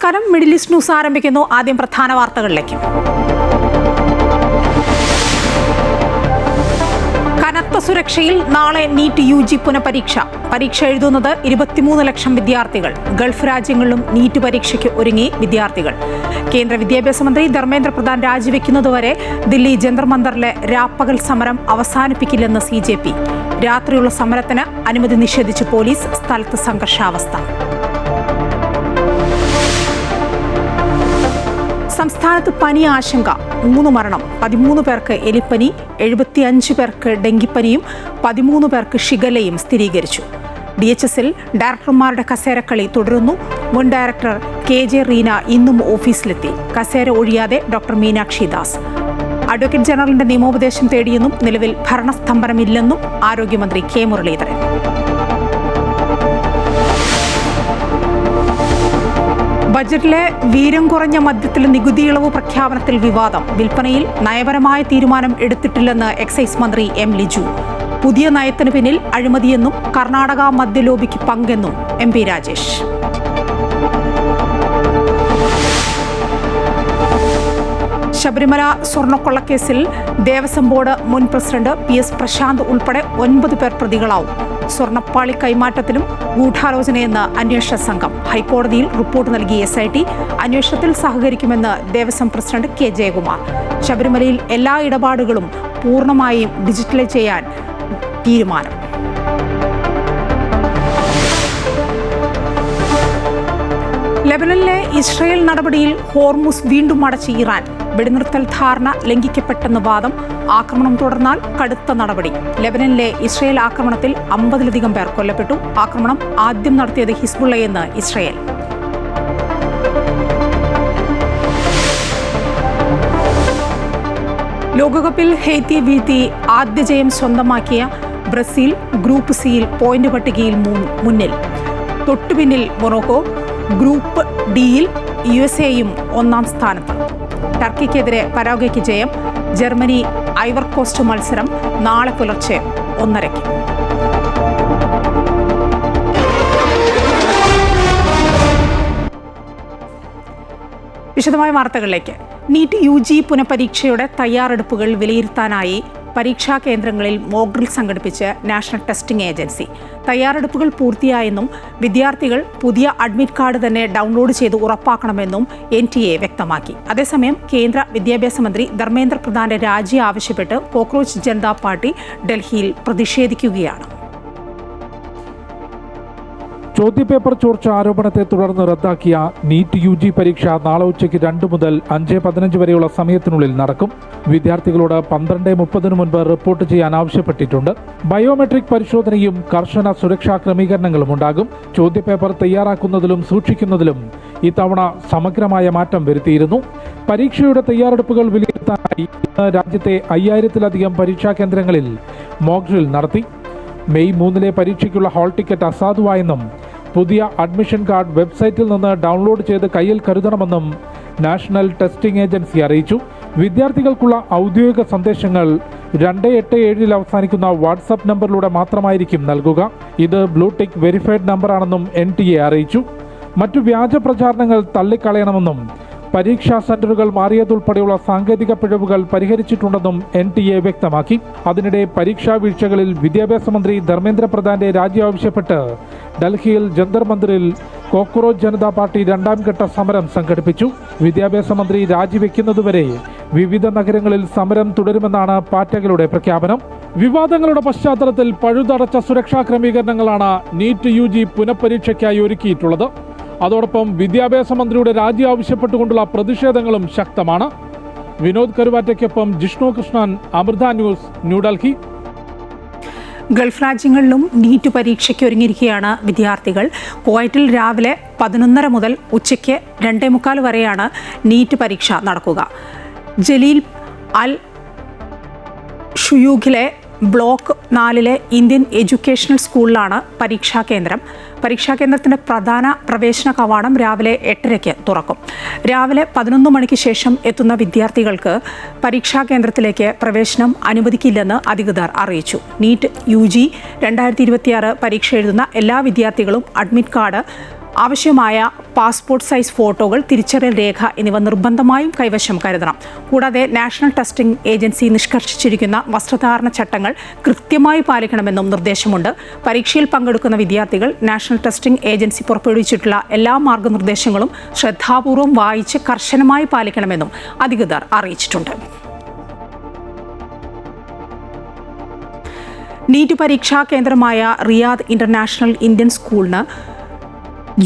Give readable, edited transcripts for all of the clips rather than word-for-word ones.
നമസ്കാരം. Middle east news ആരംഭിക്കുന്നു. ആദ്യം പ്രധാന വാർത്തകളിലേക്ക്. കനത്ത സുരക്ഷയിൽ നാളെ നീറ്റ് UG പുനഃപരീക്ഷ. പരീക്ഷ എഴുതുന്നത് 23 ലക്ഷം വിദ്യാർത്ഥികൾ. ഗൾഫ് രാജ്യങ്ങളിലും നീറ്റ് പരീക്ഷയ്ക്ക് ഒരുങ്ങി വിദ്യാർത്ഥികൾ. കേന്ദ്ര വിദ്യാഭ്യാസ മന്ത്രി ധർമ്മേന്ദ്ര പ്രധാൻ രാജിവെക്കുന്നതുവരെ ദില്ലി ജന്തർ മന്ദറിലെ രാപ്പകൽ സമരം അവസാനിപ്പിക്കില്ലെന്ന് CJP. രാത്രിയുള്ള സമരത്തിന് അനുമതി നിഷേധിച്ച് പോലീസ്. സ്ഥലത്ത് സംഘർഷാവസ്ഥ. സംസ്ഥാനത്ത് പനി ആശങ്ക. 3 മരണം. 13 പേർക്ക് എലിപ്പനി, 75 പേർക്ക് ഡെങ്കിപ്പനിയും 13 പേർക്ക് ഷിഗല്ലയും സ്ഥിരീകരിച്ചു. DHSൽ ഡയറക്ടർമാരുടെ കസേരക്കളി തുടരുന്നു. മുൻ ഡയറക്ടർ KJ റീന ഇന്നും ഓഫീസിലെത്തി. കസേര ഒഴിയാതെ ഡോക്ടർ മീനാക്ഷി ദാസ്. അഡ്വക്കേറ്റ് ജനറലിന്റെ നിയമോപദേശം തേടിയെന്നും നിലവിൽ ഭരണസ്തംഭനമില്ലെന്നും ആരോഗ്യമന്ത്രി K മുരളീധരൻ. ബജറ്റിലെ വീര്യം കുറഞ്ഞ മദ്യത്തിലെ നികുതി ഇളവ് പ്രഖ്യാപനത്തിൽ വിവാദം. വിൽപ്പനയിൽ നയപരമായ തീരുമാനം എടുത്തിട്ടില്ലെന്ന് എക്സൈസ് മന്ത്രി M ലിജു. പുതിയ നയത്തിന് പിന്നിൽ അഴിമതിയെന്നും കർണാടക മദ്യലോബിക്ക് പങ്കെന്നും MP രാജേഷ്. ശബരിമല സ്വർണ്ണക്കൊള്ളക്കേസിൽ ദേവസ്വം ബോർഡ് മുൻ പ്രസിഡന്റ് PS പ്രശാന്ത് ഉൾപ്പെടെ 9 പേർ പ്രതികളാവും. സ്വർണ്ണപ്പാളി കൈമാറ്റത്തിലും ഗൂഢാലോചനയെന്ന് അന്വേഷണ സംഘം. ഹൈക്കോടതിയിൽ റിപ്പോർട്ട് നൽകി SIT. അന്വേഷണത്തിൽ സഹകരിക്കുമെന്ന് ദേവസ്വം പ്രസിഡന്റ് K ജയകുമാർ. ശബരിമലയിൽ എല്ലാ ഇടപാടുകളും പൂർണ്ണമായും ഡിജിറ്റലൈസ് ചെയ്യാൻ തീരുമാനം. ലെബനനിലെ ഇസ്രയേൽ നടപടിയിൽ ഹോർമുസ് വീണ്ടും അടച്ച് ഇറാൻ. വെടിനിർത്തൽ ധാരണ ലംഘിക്കപ്പെട്ടെന്ന് വാദം. ആക്രമണം തുടർന്നാൽ കടുത്ത നടപടി. ലെബനനിലെ ഇസ്രയേൽ ആക്രമണത്തിൽ 50-ലധികം പേർ കൊല്ലപ്പെട്ടു. ആക്രമണം ആദ്യം നടത്തിയത് ഹിസ്ബുള്ളയെന്ന് ഇസ്രയേൽ. ലോകകപ്പിൽ ഹെയ്ത്തിയെ വീഴ്ത്തി ആദ്യ ജയം സ്വന്തമാക്കിയ ബ്രസീൽ ഗ്രൂപ്പ് സിയിൽ പോയിന്റ് പട്ടികയിൽ മുന്നിൽ. തൊട്ടുപിന്നിൽ മൊറോക്കോ. ഗ്രൂപ്പ് ഡിയിൽ USA-യും 1-ാം സ്ഥാനത്ത്. ടർക്കിക്കെതിരെ പരാഗ്വേക്ക് ജയം. ജർമ്മനി ഐവർ കോസ്റ്റ് മത്സരം നാളെ പുലർച്ചെ 1:30. വിശദമായ വാർത്തകളിലേക്ക്. നീറ്റ് UG പുനഃപരീക്ഷയുടെ തയ്യാറെടുപ്പുകൾ വിലയിരുത്താനായി പരീക്ഷാ കേന്ദ്രങ്ങളിൽ മോക്ക് ഡ്രിൽ സംഘടിപ്പിച്ച് നാഷണൽ ടെസ്റ്റിംഗ് ഏജൻസി. തയ്യാറെടുപ്പുകൾ പൂർത്തിയായെന്നും വിദ്യാർത്ഥികൾ പുതിയ അഡ്മിറ്റ് കാർഡ് തന്നെ ഡൗൺലോഡ് ചെയ്ത് ഉറപ്പാക്കണമെന്നും NTA വ്യക്തമാക്കി. അതേസമയം കേന്ദ്ര വിദ്യാഭ്യാസ മന്ത്രി ധർമ്മേന്ദ്ര പ്രധാന്റെ രാജി ആവശ്യപ്പെട്ട് കോക്രോച്ച് ജനതാ പാർട്ടി ഡൽഹിയിൽ പ്രതിഷേധിക്കുകയാണ്. ചോദ്യപേപ്പർ ചോർച്ച ആരോപണത്തെ തുടർന്ന് റദ്ദാക്കിയ നീറ്റ് UG പരീക്ഷ നാളെ ഉച്ചയ്ക്ക് 2 മുതൽ 5:15 വരെയുള്ള സമയത്തിനുള്ളിൽ നടക്കും. വിദ്യാർത്ഥികളോട് 12:30 മുൻപ് റിപ്പോർട്ട് ചെയ്യാൻ ആവശ്യപ്പെട്ടിട്ടുണ്ട്. ബയോമെട്രിക് പരിശോധനയും കർശന സുരക്ഷാ ക്രമീകരണങ്ങളും ഉണ്ടാകും. ചോദ്യപേപ്പർ തയ്യാറാക്കുന്നതിലും സൂക്ഷിക്കുന്നതിലും ഇത്തവണ സമഗ്രമായ മാറ്റം വരുത്തിയിരുന്നു. പരീക്ഷയുടെ തയ്യാറെടുപ്പുകൾ വിലയിരുത്താനായി ഇന്ന് രാജ്യത്തെ 5000-ലധികം പരീക്ഷാ കേന്ദ്രങ്ങളിൽ മോക്ക് ഡ്രിൽ നടത്തി. മെയ് 3 പരീക്ഷയ്ക്കുള്ള ഹാൾ ടിക്കറ്റ് അസാധുവായെന്നും പുതിയ അഡ്മിഷൻ കാർഡ് വെബ്സൈറ്റിൽ നിന്ന് ഡൗൺലോഡ് ചെയ്ത് കയ്യിൽ കരുതണമെന്നും നാഷണൽ ടെസ്റ്റിംഗ് ഏജൻസി അറിയിച്ചു. വിദ്യാർത്ഥികൾക്കുള്ള ഔദ്യോഗിക സന്ദേശങ്ങൾ 287 അവസാനിക്കുന്ന വാട്സാപ്പ് നമ്പറിലൂടെ മാത്രമായിരിക്കും നൽകുക. ഇത് ബ്ലൂടിക്ക് വെരിഫൈഡ് നമ്പറാണെന്നും NTA അറിയിച്ചു. മറ്റു വ്യാജ പ്രചാരണങ്ങൾ തള്ളിക്കളയണമെന്നും പരീക്ഷാ സെന്ററുകൾ മാറിയതുൾപ്പെടെയുള്ള സാങ്കേതിക പിഴവുകൾ പരിഹരിച്ചിട്ടുണ്ടെന്നും NTA വ്യക്തമാക്കി. അതിനിടെ പരീക്ഷാ വീഴ്ചകളിൽ വിദ്യാഭ്യാസ മന്ത്രി ധർമ്മേന്ദ്ര പ്രധാന്റെ രാജി ആവശ്യപ്പെട്ട് ഡൽഹിയിൽ ജന്തർ മന്ദിറിൽ കോക്രോച്ച് ജനതാ പാർട്ടി 2-ാം ഘട്ട സമരം സംഘടിപ്പിച്ചു. വിദ്യാഭ്യാസ മന്ത്രി രാജിവെക്കുന്നതുവരെ വിവിധ നഗരങ്ങളിൽ സമരം തുടരുമെന്നാണ് പാർട്ടികളുടെ പ്രഖ്യാപനം. വിവാദങ്ങളുടെ പശ്ചാത്തലത്തിൽ പഴുതടച്ച സുരക്ഷാ ക്രമീകരണങ്ങളാണ് നീറ്റ് UG പുനഃപരീക്ഷയ്ക്കായി ഒരുക്കിയിട്ടുള്ളത്. അതോടൊപ്പം വിദ്യാഭ്യാസ മന്ത്രിയുടെ രാജി ആവശ്യപ്പെട്ടുകൊണ്ടുള്ള പ്രതിഷേധങ്ങളും ശക്തമാണ്. വിനോദ് കരുവാറ്റയ്ക്കൊപ്പം ജിഷ്ണു കൃഷ്ണൻ, അമൃത ന്യൂസ്, ന്യൂഡൽഹി. ഗൾഫ് രാജ്യങ്ങളിലും നീറ്റ് പരീക്ഷയ്ക്ക് ഒരുങ്ങിയിരിക്കുകയാണ് വിദ്യാർത്ഥികൾ. കുവൈറ്റിൽ രാവിലെ 11:30 മുതൽ ഉച്ചയ്ക്ക് 2:45 വരെയാണ് നീറ്റ് പരീക്ഷ നടക്കുക. ജലീൽ അൽ ഷുയൂഖിലെ ബ്ലോക്ക് 4-ലെ ഇന്ത്യൻ എഡ്യൂക്കേഷണൽ സ്കൂളിലാണ് പരീക്ഷാ കേന്ദ്രം. പരീക്ഷാ കേന്ദ്രത്തിൻ്റെ പ്രധാന പ്രവേശന കവാടം രാവിലെ 8:30 തുറക്കും. രാവിലെ 11 മണിക്ക് ശേഷം എത്തുന്ന വിദ്യാർത്ഥികൾക്ക് പരീക്ഷാ കേന്ദ്രത്തിലേക്ക് പ്രവേശനം അനുവദിക്കില്ലെന്ന് അധികൃതർ അറിയിച്ചു. നീറ്റ് UG 2026 പരീക്ഷ എഴുതുന്ന എല്ലാ വിദ്യാർത്ഥികളും അഡ്മിറ്റ് കാർഡ് ആവശ്യമായ പാസ്പോർട്ട് സൈസ് ഫോട്ടോകൾ, തിരിച്ചറിയൽ രേഖ എന്നിവ നിർബന്ധമായും കൈവശം കരുതണം. കൂടാതെ നാഷണൽ ടെസ്റ്റിംഗ് ഏജൻസി നിഷ്കർഷിച്ചിരിക്കുന്ന വസ്ത്രധാരണ ചട്ടങ്ങൾ കൃത്യമായി പാലിക്കണമെന്നും നിർദ്ദേശമുണ്ട്. പരീക്ഷയിൽ പങ്കെടുക്കുന്ന വിദ്യാർത്ഥികൾ നാഷണൽ ടെസ്റ്റിംഗ് ഏജൻസി പുറപ്പെടുവിച്ചിട്ടുള്ള എല്ലാ മാർഗനിർദ്ദേശങ്ങളും ശ്രദ്ധാപൂർവം വായിച്ച് കർശനമായി പാലിക്കണമെന്നും അധികൃതർ അറിയിച്ചിട്ടുണ്ട്. നീറ്റ് പരീക്ഷാ കേന്ദ്രമായ റിയാദ് ഇന്റർനാഷണൽ ഇന്ത്യൻ സ്കൂളിന്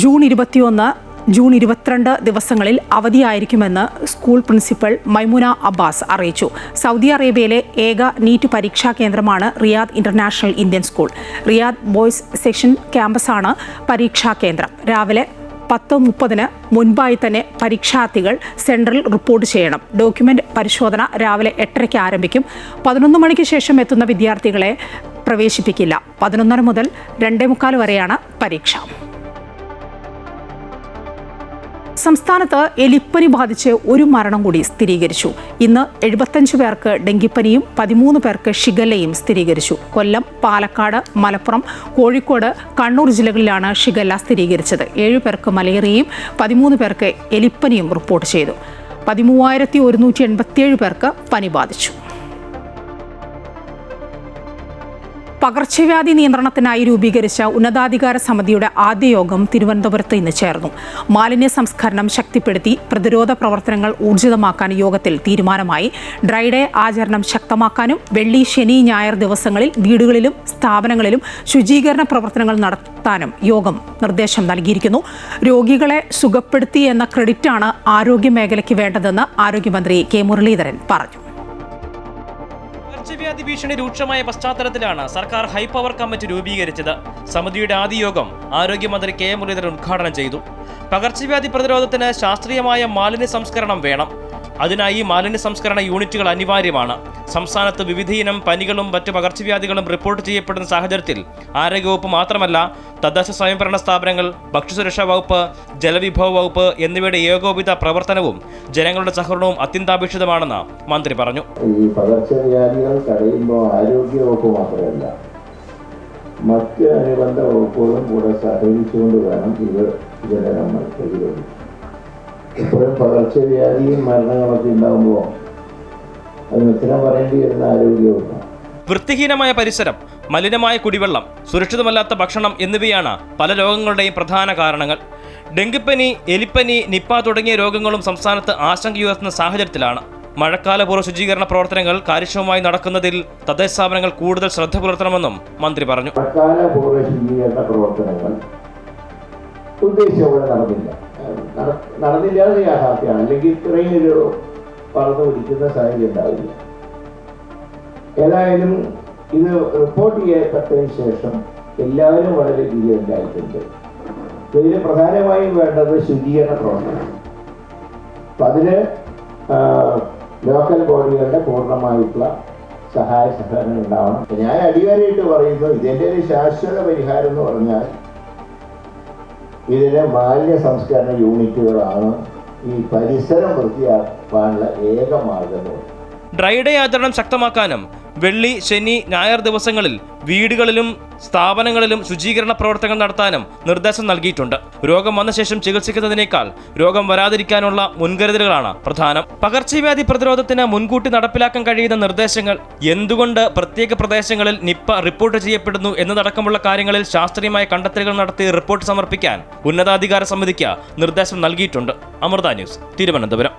ജൂൺ 21, ജൂൺ 22 ദിവസങ്ങളിൽ അവധിയായിരിക്കുമെന്ന് സ്കൂൾ പ്രിൻസിപ്പൽ മൈമുന അബ്ബാസ് അറിയിച്ചു. സൗദി അറേബ്യയിലെ ഏക നീറ്റ് പരീക്ഷാ കേന്ദ്രമാണ് Riyadh international Indian school. Riyadh boys section ക്യാമ്പസാണ് പരീക്ഷാ കേന്ദ്രം. രാവിലെ 10:30 മുൻപായി തന്നെ പരീക്ഷാർത്ഥികൾ സെൻട്രൽ റിപ്പോർട്ട് ചെയ്യണം. ഡോക്യുമെന്റ് പരിശോധന രാവിലെ 8:30 ആരംഭിക്കും. 11 മണിക്ക് ശേഷം എത്തുന്ന വിദ്യാർത്ഥികളെ പ്രവേശിപ്പിക്കില്ല. 11:30 മുതൽ 2:45 വരെയാണ് പരീക്ഷ. സംസ്ഥാനത്ത് എലിപ്പനി ബാധിച്ച് ഒരു മരണം കൂടി സ്ഥിരീകരിച്ചു. ഇന്ന് 75 പേർക്ക് ഡെങ്കിപ്പനിയും 13 പേർക്ക് ഷിഗല്ലയും സ്ഥിരീകരിച്ചു. കൊല്ലം, പാലക്കാട്, മലപ്പുറം, കോഴിക്കോട്, കണ്ണൂർ ജില്ലകളിലാണ് ഷിഗല്ല സ്ഥിരീകരിച്ചത്. 7 പേർക്ക് മലേറിയയും 13 പേർക്ക് എലിപ്പനിയും റിപ്പോർട്ട് ചെയ്തു. 13,187 പേർക്ക് പനി ബാധിച്ചു. പകർച്ചവ്യാധി നിയന്ത്രണത്തിനായി രൂപീകരിച്ച ഉന്നതാധികാര സമിതിയുടെ ആദ്യ യോഗം തിരുവനന്തപുരത്ത് ഇന്ന് ചേർന്നു. മാലിന്യ സംസ്കരണം ശക്തിപ്പെടുത്തി പ്രതിരോധ പ്രവർത്തനങ്ങൾ ഊർജിതമാക്കാൻ യോഗത്തിൽ തീരുമാനമായി. ഡ്രൈഡേ ആചരണം ശക്തമാക്കാനും വെള്ളി, ശനി, ഞായർ ദിവസങ്ങളിൽ വീടുകളിലും സ്ഥാപനങ്ങളിലും ശുചീകരണ പ്രവർത്തനങ്ങൾ നടത്താനും യോഗം നിർദ്ദേശം നൽകിയിരിക്കുന്നു. രോഗികളെ സുഖപ്പെടുത്തി എന്ന ക്രെഡിറ്റാണ് ആരോഗ്യ മേഖലയ്ക്ക് വേണ്ടതെന്ന് ആരോഗ്യമന്ത്രി കെ മുരളീധരൻ പറഞ്ഞു. പകർച്ചവ്യാധി ഭീഷണി രൂക്ഷമായ പശ്ചാത്തലത്തിലാണ് സർക്കാർ ഹൈപവർ കമ്മിറ്റി രൂപീകരിച്ചത്. സമിതിയുടെ ആദ്യ യോഗം ആരോഗ്യമന്ത്രി കെ മുരളീധരൻ ഉദ്ഘാടനം ചെയ്തു. പകർച്ചവ്യാധി പ്രതിരോധത്തിന് ശാസ്ത്രീയമായ മാലിന്യ സംസ്കരണം വേണം. അതിനായി മാലിന്യ സംസ്കരണ യൂണിറ്റുകൾ അനിവാര്യമാണ്. സംസ്ഥാനത്ത് വിവിധയിനം പനികളും മറ്റ് പകർച്ചവ്യാധികളും റിപ്പോർട്ട് ചെയ്യപ്പെടുന്ന സാഹചര്യത്തിൽ ആരോഗ്യവകുപ്പ് മാത്രമല്ല, തദ്ദേശ സ്വയംഭരണ സ്ഥാപനങ്ങൾ, ഭക്ഷ്യസുരക്ഷാ വകുപ്പ്, ജലവിഭവ വകുപ്പ് എന്നിവയുടെ ഏകോപിത പ്രവർത്തനവും ജനങ്ങളുടെ സഹകരണവും അത്യന്താപേക്ഷിതമാണെന്ന് മന്ത്രി പറഞ്ഞു. ഈ പകർച്ചവ്യാധികൾ തടയുമ്പോൾ ആരോഗ്യവകുപ്പ് മാത്രമല്ല, മറ്റ് അനുബന്ധ വകുപ്പുകളും കൂടെ സഹകരിച്ചുകൊണ്ട് വേണം ഇതിനെ നമ്മൾ പ്രതിരോധിക്കാൻ. ഇപ്പോഴും പകർച്ചവ്യാധിയും മരണങ്ങളൊക്കെ ഉണ്ടാകുമ്പോൾ അതിന് ഉത്തരം പറയേണ്ടി വരുന്ന ആരോഗ്യവകുപ്പാണ്. വൃത്തിഹീനമായ പരിസരം, മലിനമായ കുടിവെള്ളം, സുരക്ഷിതമല്ലാത്ത ഭക്ഷണം എന്നിവയാണ് പല രോഗങ്ങളുടെയും പ്രധാന കാരണങ്ങൾ. ഡെങ്കിപ്പനി, എലിപ്പനി, നിപ്പ തുടങ്ങിയ രോഗങ്ങളും സംസ്ഥാനത്ത് ആശങ്കയുയർത്തുന്ന സാഹചര്യത്തിലാണ് മഴക്കാലപൂർവ്വ ശുചീകരണ പ്രവർത്തനങ്ങൾ കാര്യക്ഷമമായി നടക്കുന്നതിൽ തദ്ദേശ സ്ഥാപനങ്ങൾ കൂടുതൽ ശ്രദ്ധ പുലർത്തണമെന്നും മന്ത്രി പറഞ്ഞു. മഴക്കാലപൂർവ്വ ശുചീകരണ പ്രവർത്തനങ്ങൾ ഉദ്ദേശിച്ചവിടെ നടന്നില്ലാതെ യാഥാർത്ഥ്യമാണ്. അല്ലെങ്കിൽ ഇത്രയും ഒരു പറന്ന് പിടിക്കുന്ന സാഹചര്യം ഉണ്ടാവില്ല. ഏതായാലും ഇത് റിപ്പോർട്ട് ചെയ്യപ്പെട്ടതിന് ശേഷം എല്ലാവരും വളരെ വിജയമുണ്ടായിട്ടുണ്ട്. ഇതിന് പ്രധാനമായും വേണ്ടത് ശുചീകരണ പ്രവർത്തനം. അപ്പം അതിന് ലോക്കൽ ബോഡികളുടെ പൂർണ്ണമായിട്ടുള്ള സഹായ സഹകരണം ഉണ്ടാവണം. ഞാൻ അടിവരയിട്ട് പറയുന്നു, ഇതിൻ്റെ ഒരു ശാശ്വത പരിഹാരം എന്ന് പറഞ്ഞാൽ ഇതിലെ മാലിന്യ സംസ്കരണ യൂണിറ്റുകളാണ് ഈ പരിസരം വൃത്തിയാക്കാനുള്ള ഏക മാർഗം. ഡ്രൈഡേ ആചരണം ശക്തമാക്കാനും വെള്ളി, ശനി, ഞായർ ദിവസങ്ങളിൽ വീടുകളിലും സ്ഥാപനങ്ങളിലും ശുചീകരണ പ്രവർത്തനങ്ങൾ നടത്താനും നിർദ്ദേശം നൽകിയിട്ടുണ്ട്. രോഗം വന്ന ശേഷം ചികിത്സിക്കുന്നതിനേക്കാൾ രോഗം വരാതിരിക്കാനുള്ള മുൻകരുതലുകളാണ് പ്രധാനം. പകർച്ചവ്യാധി പ്രതിരോധത്തിന് മുൻകൂട്ടി നടപ്പിലാക്കാൻ കഴിയുന്ന നിർദ്ദേശങ്ങൾ, എന്തുകൊണ്ട് പ്രത്യേക പ്രദേശങ്ങളിൽ നിപ്പ റിപ്പോർട്ട് ചെയ്യപ്പെടുന്നു എന്നതടക്കമുള്ള കാര്യങ്ങളിൽ ശാസ്ത്രീയമായ കണ്ടെത്തലുകൾ നടത്തി റിപ്പോർട്ട് സമർപ്പിക്കാൻ ഉന്നതാധികാര സമിതിക്ക് നിർദ്ദേശം നൽകിയിട്ടുണ്ട്. അമൃത ന്യൂസ്, തിരുവനന്തപുരം.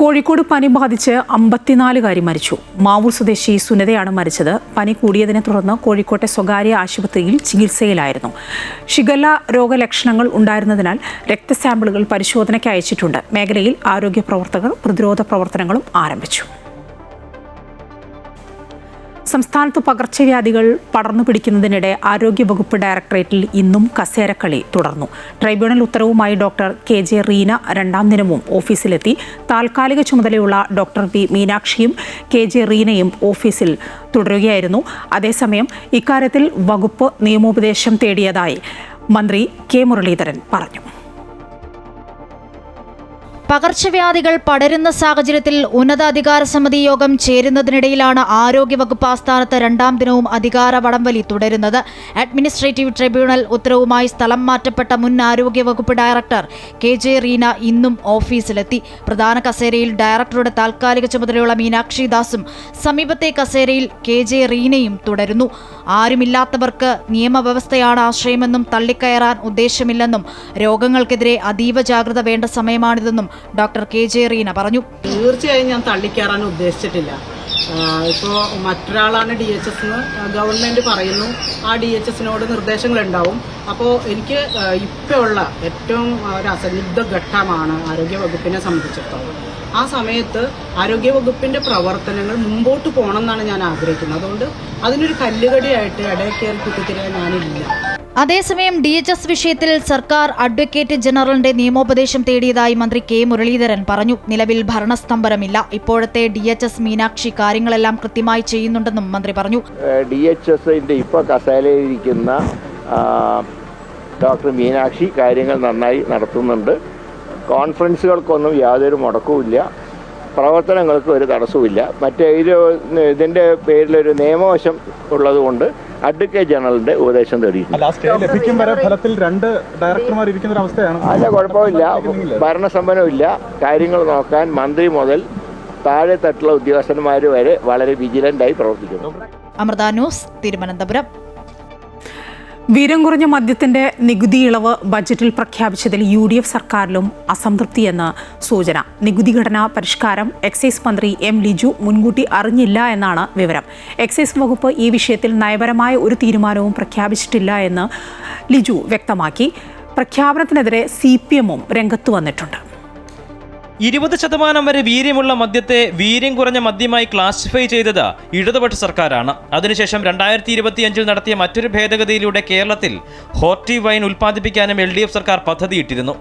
കോഴിക്കോട് പനി ബാധിച്ച് 54 മരിച്ചു. മാവൂർ സ്വദേശി സുനിതയാണ് മരിച്ചത്. പനി കൂടിയതിനെ തുടർന്ന് കോഴിക്കോട്ടെ സ്വകാര്യ ആശുപത്രിയിൽ ചികിത്സയിലായിരുന്നു. ഷിഗല്ല രോഗലക്ഷണങ്ങൾ ഉണ്ടായിരുന്നതിനാൽ രക്തസാമ്പിളുകൾ പരിശോധനയ്ക്ക് അയച്ചിട്ടുണ്ട്. മേഖലയിൽ ആരോഗ്യ പ്രവർത്തകർ പ്രതിരോധ പ്രവർത്തനങ്ങളും ആരംഭിച്ചു. സംസ്ഥാനത്ത് പകർച്ചവ്യാധികൾ പടർന്നു പിടിക്കുന്നതിനിടെ ആരോഗ്യവകുപ്പ് ഡയറക്ടറേറ്റിൽ ഇന്നും കസേരക്കളി തുടർന്നു. ട്രൈബ്യൂണൽ ഉത്തരവുമായി ഡോക്ടർ KJ റീന 2ാം ദിനവും ഓഫീസിലെത്തി. താൽക്കാലിക ചുമതലയുള്ള ഡോക്ടർ V മീനാക്ഷിയും KJ റീനയും ഓഫീസിൽ തുടരുകയായിരുന്നു. അതേസമയം ഇക്കാര്യത്തിൽ വകുപ്പ് നിയമോപദേശം തേടിയതായി മന്ത്രി കെ മുരളീധരൻ പറഞ്ഞു. പകർച്ചവ്യാധികൾ പടരുന്ന സാഹചര്യത്തിൽ ഉന്നതാധികാര സമിതി യോഗം ചേരുന്നതിനിടയിലാണ് ആരോഗ്യവകുപ്പ് ആസ്ഥാനത്ത് രണ്ടാം ദിനവും അധികാര വടംവലി തുടരുന്നത്. അഡ്മിനിസ്ട്രേറ്റീവ് ട്രിബ്യൂണൽ ഉത്തരവുമായി സ്ഥലം മാറ്റപ്പെട്ട മുൻ ആരോഗ്യവകുപ്പ് ഡയറക്ടർ KJ റീന ഇന്നും ഓഫീസിലെത്തി. പ്രധാന കസേരയിൽ ഡയറക്ടറുടെ താൽക്കാലിക ചുമതലയുള്ള മീനാക്ഷി ദാസും സമീപത്തെ കസേരയിൽ KJ റീനയും തുടരുന്നു. ആരുമില്ലാത്തവർക്ക് നിയമവ്യവസ്ഥയാണ് ആശ്രയമെന്നും തള്ളിക്കയറാൻ ഉദ്ദേശമില്ലെന്നും രോഗങ്ങൾക്കെതിരെ അതീവ ജാഗ്രത വേണ്ട സമയമാണിതെന്നും ഡോക്ടർ KJ റീന പറഞ്ഞു. തീർച്ചയായും ഞാൻ തള്ളിക്കയറാൻ ഉദ്ദേശിച്ചിട്ടില്ല. ഇപ്പോൾ മറ്റൊരാളാണ് DHS എന്ന് ഗവൺമെന്റ് പറയുന്നു. ആ DHSനോട് നിർദ്ദേശങ്ങൾ ഉണ്ടാവും. അപ്പോൾ എനിക്ക് ഇപ്പോൾ ഉള്ള ഏറ്റവും ഒരു അസന്നിഗ്ധ ഘട്ടമാണ് ആരോഗ്യവകുപ്പിനെ സംബന്ധിച്ചിടത്തോളം. ആ സമയത്ത് ആരോഗ്യവകുപ്പിന്റെ പ്രവർത്തനങ്ങൾ മുമ്പോട്ട് പോകണം എന്നാണ് ഞാൻ ആഗ്രഹിക്കുന്നത്. അതുകൊണ്ട് അതിനൊരു കല്ലുകടിയായിട്ട് ഇടയിൽ കയറി കുത്തിത്തിരിയാൻ ഞാനില്ല. അതേസമയം DHS വിഷയത്തിൽ സർക്കാർ അഡ്വക്കേറ്റ് ജനറലിന്റെ നിയമോപദേശം തേടിയതായി മന്ത്രി K മുരളീധരൻ പറഞ്ഞു. നിലവിൽ ഭരണസ്തംഭനമില്ല. ഇപ്പോഴത്തെ DHS മീനാക്ഷി കാര്യങ്ങളെല്ലാം കൃത്യമായി ചെയ്യുന്നുണ്ടെന്നും മന്ത്രി പറഞ്ഞു. DHSന്റെ ഇപ്പോൾ കസേരയിലിരിക്കുന്ന ഡോക്ടർ മീനാക്ഷി കാര്യങ്ങൾ നന്നായി നടത്തുന്നുണ്ട്. കോൺഫറൻസുകൾക്കൊന്നും യാതൊരു മുടക്കവുമില്ല. പ്രവർത്തനങ്ങൾക്ക് ഒരു തടസ്സവുമില്ല. മറ്റേ ഇതിൻ്റെ പേരിലൊരു നിയമവശം ഉള്ളതുകൊണ്ട് അഡ്വക്കേറ്റ് ജനറലിന്റെ ഉപദേശം തേടിയിട്ടുണ്ട്. അല്ല, കുഴപ്പമില്ല. ഭരണസമ്പന്നമില്ല. കാര്യങ്ങൾ നോക്കാൻ മന്ത്രി മുതൽ താഴെ തട്ടുള്ള ഉദ്യോഗസ്ഥന്മാർ വരെ വളരെ വിജിലന്റായി പ്രവർത്തിക്കുന്നു. അമൃത ന്യൂസ്, തിരുവനന്തപുരം. വീര്യം കുറഞ്ഞ മദ്യത്തിന്റെ നികുതി ഇളവ് ബജറ്റിൽ പ്രഖ്യാപിച്ചതിൽ UDF സർക്കാരിലും അസംതൃപ്തിയെന്ന് സൂചന. നികുതി ഘടനാ പരിഷ്കാരം എക്സൈസ് മന്ത്രി M ലിജു മുൻകൂട്ടി അറിഞ്ഞില്ല എന്നാണ് വിവരം. എക്സൈസ് വകുപ്പ് ഈ വിഷയത്തിൽ നയപരമായ ഒരു തീരുമാനവും പ്രഖ്യാപിച്ചിട്ടില്ല എന്ന് ലിജു വ്യക്തമാക്കി. പ്രഖ്യാപനത്തിനെതിരെ CPM-ഉം രംഗത്ത് വന്നിട്ടുണ്ട്. 20% വരെ വീര്യമുള്ള മദ്യത്തെ വീര്യം കുറഞ്ഞ മദ്യമായി ക്ലാസിഫൈ ചെയ്തത് ഇടതുപക്ഷ സർക്കാരാണ്. അതിനുശേഷം 2025 നടത്തിയ മറ്റൊരു ഭേദഗതിയിലൂടെ കേരളത്തിൽ ഹോർട്ടി വൈൻ ഉൽപ്പാദിപ്പിക്കാനും LDF സർക്കാർ പദ്ധതിയിട്ടിരുന്നു.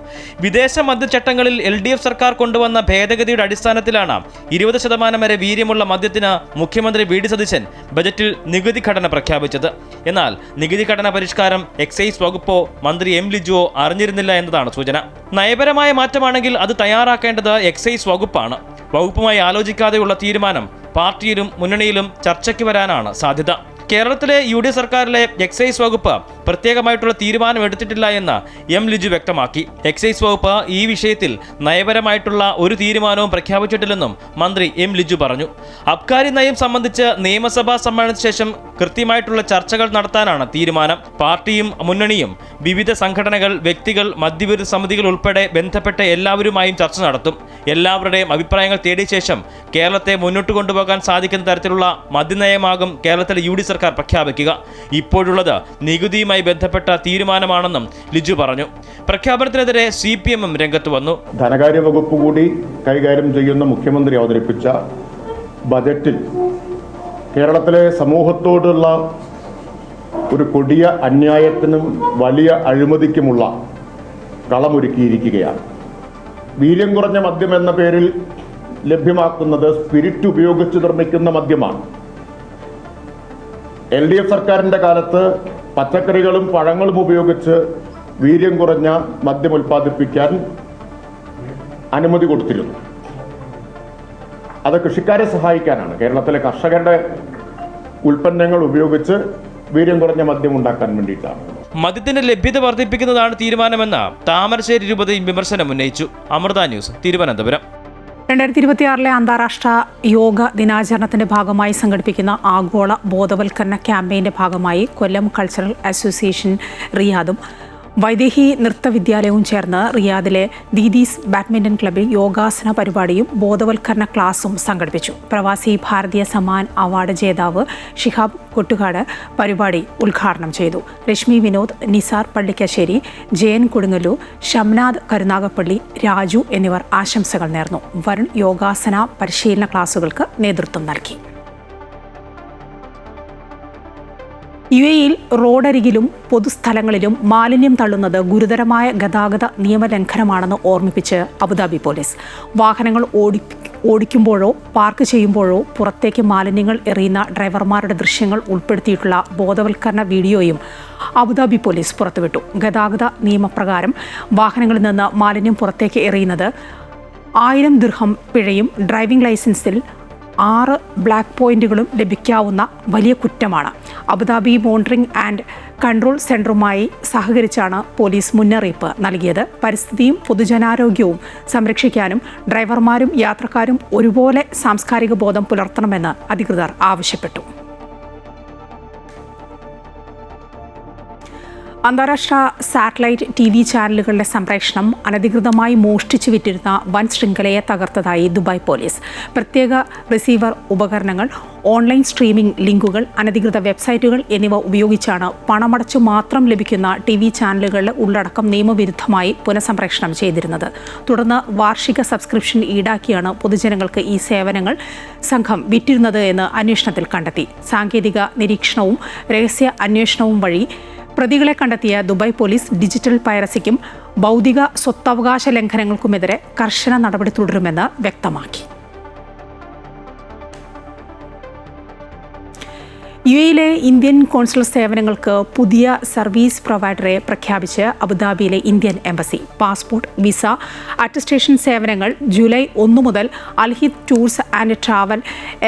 വിദേശ മദ്യചട്ടങ്ങളിൽ LDF സർക്കാർ കൊണ്ടുവന്ന ഭേദഗതിയുടെ അടിസ്ഥാനത്തിലാണ് 20% വരെ വീര്യമുള്ള മദ്യത്തിന് മുഖ്യമന്ത്രി VD സതീശൻ ബജറ്റിൽ നികുതി ഘടന പ്രഖ്യാപിച്ചത്. എന്നാൽ നികുതി ഘടന പരിഷ്കാരം എക്സൈസ് വകുപ്പോ മന്ത്രി M ലിജുവോ അറിഞ്ഞിരുന്നില്ല എന്നതാണ് സൂചന. നയപരമായ മാറ്റമാണെങ്കിൽ അത് തയ്യാറാക്കേണ്ടത് എക്സൈസ് വകുപ്പാണ്. വകുപ്പുമായി ആലോചിക്കാതെയുള്ള തീരുമാനം പാർട്ടിയിലും മുന്നണിയിലും ചർച്ചയ്ക്ക് വരാനാണ് സാധ്യത. കേരളത്തിലെ UDF സർക്കാരിലെ എക്സൈസ് വകുപ്പ് പ്രത്യേകമായിട്ടുള്ള തീരുമാനം എടുത്തിട്ടില്ല എന്ന് M ലിജു വ്യക്തമാക്കി. എക്സൈസ് വകുപ്പ് ഈ വിഷയത്തിൽ നയപരമായിട്ടുള്ള ഒരു തീരുമാനവും പ്രഖ്യാപിച്ചിട്ടില്ലെന്നും മന്ത്രി M ലിജു പറഞ്ഞു. അബ്കാരി നയം സംബന്ധിച്ച് നിയമസഭാ സമ്മേളനത്തിന് ശേഷം കൃത്യമായിട്ടുള്ള ചർച്ചകൾ നടത്താനാണ് തീരുമാനം. പാർട്ടിയും മുന്നണിയും വിവിധ സംഘടനകൾ, വ്യക്തികൾ, മദ്യവിരുദ്ധ സമിതികൾ ഉൾപ്പെടെ ബന്ധപ്പെട്ട എല്ലാവരുമായും ചർച്ച നടത്തും. എല്ലാവരുടെയും അഭിപ്രായങ്ങൾ തേടിയ ശേഷം കേരളത്തെ മുന്നോട്ട് കൊണ്ടുപോകാൻ സാധിക്കുന്ന തരത്തിലുള്ള മദ്യനയമാകും കേരളത്തിലെ UDF സർക്കാർ പ്രഖ്യാപിക്കുക. ഇപ്പോഴുള്ളത് നികുതിയുമായി ബന്ധപ്പെട്ട തീരുമാനമാണെന്നും ലിജു പറഞ്ഞു. പ്രഖ്യാപനത്തിനെതിരെ CPM-ഉം രംഗത്ത് വന്നു. ധനകാര്യ വകുപ്പ് കൂടി കൈകാര്യം ചെയ്യുന്ന മുഖ്യമന്ത്രി അവതരിപ്പിച്ച ബജറ്റിൽ കേരളത്തിലെ സമൂഹത്തോടുള്ള ഒരു കൊടിയ അന്യായത്തിനും വലിയ അഴിമതിക്കുമുള്ള കളമൊരുക്കിയിരിക്കുകയാണ്. വീര്യം കുറഞ്ഞ മദ്യം എന്ന പേരിൽ ലഭ്യമാക്കുന്നത് സ്പിരിറ്റ് ഉപയോഗിച്ച് നിർമ്മിക്കുന്ന മദ്യമാണ്. LDF സർക്കാരിൻ്റെ കാലത്ത് പച്ചക്കറികളും പഴങ്ങളും ഉപയോഗിച്ച് വീര്യം കുറഞ്ഞ മദ്യം ഉൽപ്പാദിപ്പിക്കാൻ അനുമതി കൊടുത്തിരുന്നു. അത് കൃഷിക്കാരെ സഹായിക്കാനാണ്. കേരളത്തിലെ കർഷകരുടെ ഉൽപ്പന്നങ്ങൾ ഉപയോഗിച്ച് വീര്യം കുറഞ്ഞ മദ്യം ഉണ്ടാക്കാൻ വേണ്ടിയിട്ടാണ്. മദ്യത്തിന്റെ ലഭ്യത വർദ്ധിപ്പിക്കുന്നതാണ് തീരുമാനമെന്ന് താമരശ്ശേരി രൂപതയും വിമർശനം ഉന്നയിച്ചു. അമൃത ന്യൂസ്, തിരുവനന്തപുരം. 2026 അന്താരാഷ്ട്ര യോഗ ദിനാചരണത്തിന്റെ ഭാഗമായി സംഘടിപ്പിക്കുന്ന ആഗോള ബോധവൽക്കരണ ക്യാമ്പയിന്റെ ഭാഗമായി കൊല്ലം കൾച്ചറൽ അസോസിയേഷൻ റിയാദും വൈദേഹി നൃത്ത വിദ്യാലയവും ചേർന്ന് റിയാദിലെ ദീദീസ് ബാഡ്മിന്റൺ ക്ലബ്ബിൽ യോഗാസന പരിപാടിയും ബോധവൽക്കരണ ക്ലാസും സംഘടിപ്പിച്ചു. പ്രവാസി ഭാരതീയ സമ്മാൻ അവാർഡ് ജേതാവ് ഷിഹാബ് കൊട്ടുകാട് പരിപാടി ഉദ്ഘാടനം ചെയ്തു. രശ്മി വിനോദ്, നിസാർ പള്ളിക്കശ്ശേരി, ജയൻ കൊടുങ്ങല്ലൂർ, ഷംനാഥ് കരുനാഗപ്പള്ളി, രാജു എന്നിവർ ആശംസകൾ നേർന്നു. വരുൺ യോഗാസന പരിശീലന ക്ലാസുകൾക്ക് നേതൃത്വം നൽകി. UAE-യിൽ റോഡരികിലും പൊതുസ്ഥലങ്ങളിലും മാലിന്യം തള്ളുന്നത് ഗുരുതരമായ ഗതാഗത നിയമലംഘനമാണെന്ന് ഓർമ്മിപ്പിച്ച് അബുദാബി പോലീസ്. വാഹനങ്ങൾ ഓടിക്കുമ്പോഴോ പാർക്ക് ചെയ്യുമ്പോഴോ പുറത്തേക്ക് മാലിന്യങ്ങൾ എറിയുന്ന ഡ്രൈവർമാരുടെ ദൃശ്യങ്ങൾ ഉൾപ്പെടുത്തിയിട്ടുള്ള ബോധവൽക്കരണ വീഡിയോയും അബുദാബി പോലീസ് പുറത്തുവിട്ടു. ഗതാഗത നിയമപ്രകാരം വാഹനങ്ങളിൽ നിന്ന് മാലിന്യം പുറത്തേക്ക് എറിയുന്നത് 1000 ദിർഹം പിഴയും ഡ്രൈവിംഗ് ലൈസൻസിൽ 6 ബ്ലാക്ക് പോയിന്റുകളും ലഭിക്കാവുന്ന വലിയ കുറ്റമാണ്. അബുദാബി മോണിറ്ററിംഗ് ആൻഡ് കൺട്രോൾ സെന്ററുമായി സഹകരിച്ചാണ് പോലീസ് മുന്നറിയിപ്പ് നൽകിയത്. പരിസ്ഥിതിയും പൊതുജനാരോഗ്യവും സംരക്ഷിക്കാനും ഡ്രൈവർമാരും യാത്രക്കാരും ഒരുപോലെ സാംസ്കാരിക ബോധം പുലർത്തണമെന്ന് അധികൃതർ ആവശ്യപ്പെട്ടു. അന്താരാഷ്ട്ര സാറ്റലൈറ്റ് TV ചാനലുകളുടെ സംപ്രേഷണം അനധികൃതമായി മോഷ്ടിച്ചു വിറ്റിരുന്ന വൻ ശൃംഖലയെ തകർത്തതായി ദുബായ് പോലീസ്. പ്രത്യേക റിസീവർ ഉപകരണങ്ങൾ, ഓൺലൈൻ സ്ട്രീമിംഗ് ലിങ്കുകൾ, അനധികൃത വെബ്സൈറ്റുകൾ എന്നിവ ഉപയോഗിച്ചാണ് പണമടച്ചു മാത്രം ലഭിക്കുന്ന TV ചാനലുകളുടെ ഉള്ളടക്കം നിയമവിരുദ്ധമായി പുനഃസംപ്രേഷണം ചെയ്തിരുന്നത്. തുടർന്ന് വാർഷിക സബ്സ്ക്രിപ്ഷൻ ഈടാക്കിയാണ് പൊതുജനങ്ങൾക്ക് ഈ സേവനങ്ങൾ സംഘം വിറ്റിരുന്നത് എന്ന് അന്വേഷണത്തിൽ കണ്ടെത്തി. സാങ്കേതിക നിരീക്ഷണവും രഹസ്യ അന്വേഷണവും വഴി പ്രതികളെ കണ്ടെത്തിയ ദുബായ് പോലീസ് ഡിജിറ്റൽ പൈറസിക്കും ബൗദ്ധിക സ്വത്തവകാശ ലംഘനങ്ങൾക്കുമെതിരെ കർശന നടപടി തുടരുമെന്ന് വ്യക്തമാക്കി. UAE-യിലെ ഇന്ത്യൻ കോൺസുലർ സേവനങ്ങൾക്ക് പുതിയ സർവീസ് പ്രൊവൈഡറെ പ്രഖ്യാപിച്ച് അബുദാബിയിലെ Indian embassy. Passport, visa, attestation സേവനങ്ങൾ ജൂലൈ 1 മുതൽ Alhind tours and travel